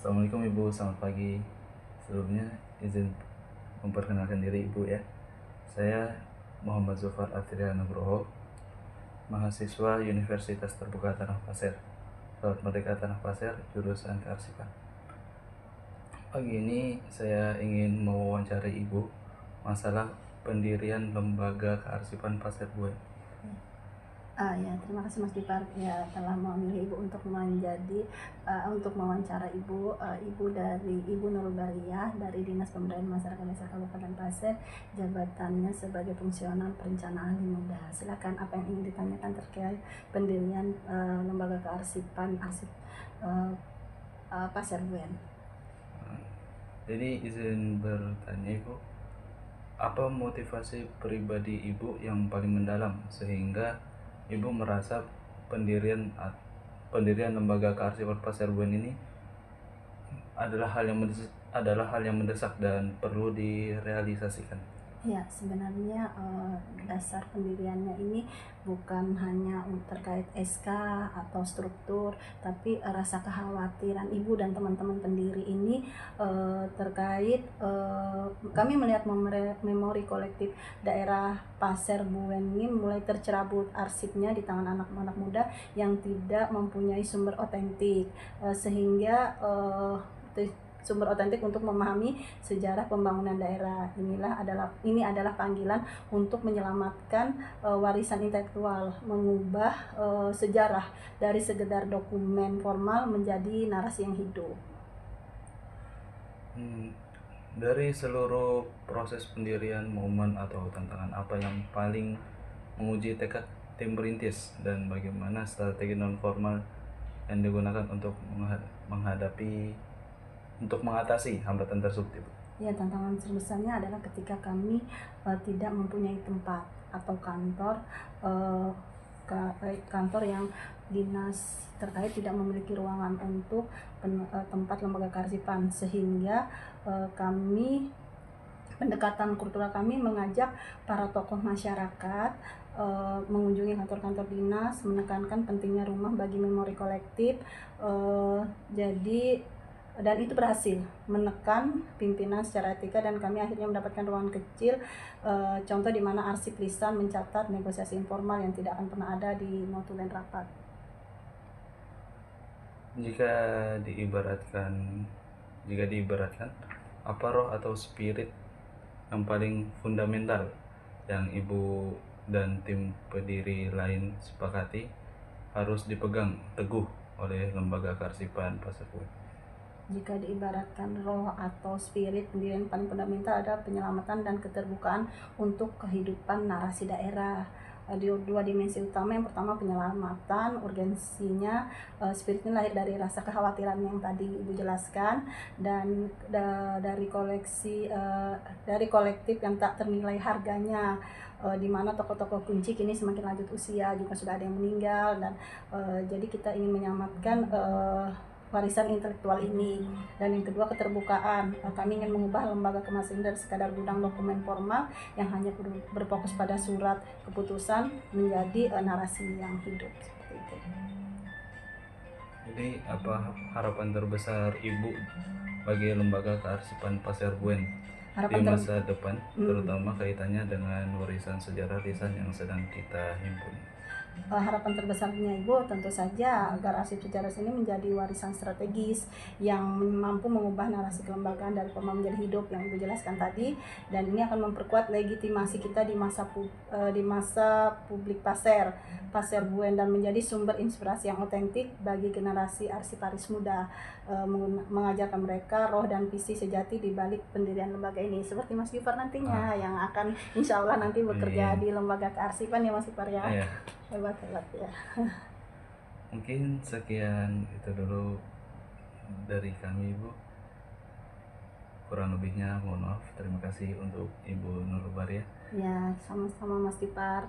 Assalamualaikum Ibu, selamat pagi. Sebelumnya izin memperkenalkan diri Ibu ya. Saya Muhammad Zufar Afiria Nugroho, mahasiswa Universitas Terbuka Tanah Pasir, Laut Merdeka Tanah Pasir, jurusan Kearsipan. Pagi ini saya ingin mewawancarai Ibu masalah pendirian Lembaga Kearsipan Pasir Buen. Ya, terima kasih Mas Dipar ya telah memilih Ibu untuk untuk mewawancara Ibu. Ibu dari Ibu Nurul Bariyah dari Dinas Pemberdayaan Masyarakat Desa Kabupaten Pasir, jabatannya sebagai fungsional perencanaan muda. Silakan, apa yang ingin ditanyakan terkait pendirian Lembaga Kearsipan Pasir Buen. Jadi izin bertanya Ibu, apa motivasi pribadi Ibu yang paling mendalam sehingga Ibu merasa pendirian Lembaga Kearsipan Pasir Buen ini adalah hal yang mendesak dan perlu direalisasikan? Ya, sebenarnya dasar pendiriannya ini bukan hanya terkait SK atau struktur, tapi rasa kekhawatiran Ibu dan teman-teman pendiri ini terkait kami melihat memori kolektif daerah Pasir Buen ini mulai tercerabut arsipnya di tangan anak-anak muda yang tidak mempunyai sumber otentik, sehingga sumber otentik untuk memahami sejarah pembangunan daerah. Ini adalah panggilan untuk menyelamatkan warisan intelektual, mengubah sejarah dari sekedar dokumen formal menjadi narasi yang hidup. Dari seluruh proses pendirian, momen atau tantangan apa yang paling menguji tekad tim perintis, dan bagaimana strategi non formal yang digunakan untuk mengatasi hambatan tersebut? Ya, tantangan terbesarnya adalah ketika kami tidak mempunyai tempat atau kantor yang dinas terkait tidak memiliki ruangan untuk tempat lembaga kearsipan, sehingga pendekatan kultural kami mengajak para tokoh masyarakat mengunjungi kantor-kantor dinas, menekankan pentingnya rumah bagi memori kolektif. Dan itu berhasil menekan pimpinan secara etika, dan kami akhirnya mendapatkan ruangan kecil, contoh di mana arsip lisan mencatat negosiasi informal yang tidak akan pernah ada di notulen rapat. Jika diibaratkan, apa roh atau spirit yang paling fundamental yang Ibu dan tim pendiri lain sepakati harus dipegang teguh oleh Lembaga Kearsipan Pasir Buen? Jika diibaratkan roh atau spirit pendirian paling fundamental adalah penyelamatan dan keterbukaan untuk kehidupan narasi daerah. Di dua dimensi utama, yang pertama penyelamatan, urgensinya, spiritnya lahir dari rasa kekhawatiran yang tadi Ibu jelaskan, dan dari kolektif yang tak ternilai harganya, di mana tokoh-tokoh kunci kini semakin lanjut usia, juga sudah ada yang meninggal, dan jadi kita ingin menyelamatkan warisan intelektual ini. Dan yang kedua, keterbukaan. Kami ingin mengubah lembaga kemasin dari sekadar gudang dokumen formal yang hanya berfokus pada surat keputusan menjadi narasi yang hidup, seperti itu. Jadi apa harapan terbesar Ibu bagi Lembaga Kearsipan Pasir Buen di masa depan, terutama kaitannya dengan warisan sejarah lisan yang sedang kita himpun? Harapan terbesarnya Ibu tentu saja agar arsip sejarah ini menjadi warisan strategis yang mampu mengubah narasi kelembagaan dari formal menjadi hidup yang Ibu jelaskan tadi, dan ini akan memperkuat legitimasi kita di masa publik Pasir Buen, dan menjadi sumber inspirasi yang otentik bagi generasi arsiparis muda, mengajarkan mereka roh dan visi sejati di balik pendirian lembaga ini, seperti Mas Gifar nantinya yang akan insya Allah nanti bekerja di Lembaga Kearsipan ya Mas Gifar ya. Hebat ya. Mungkin sekian itu dulu dari kami Ibu, kurang lebihnya mohon maaf. Terima kasih untuk Ibu Nurul Bariyah. Ya, sama-sama Mas Dipar.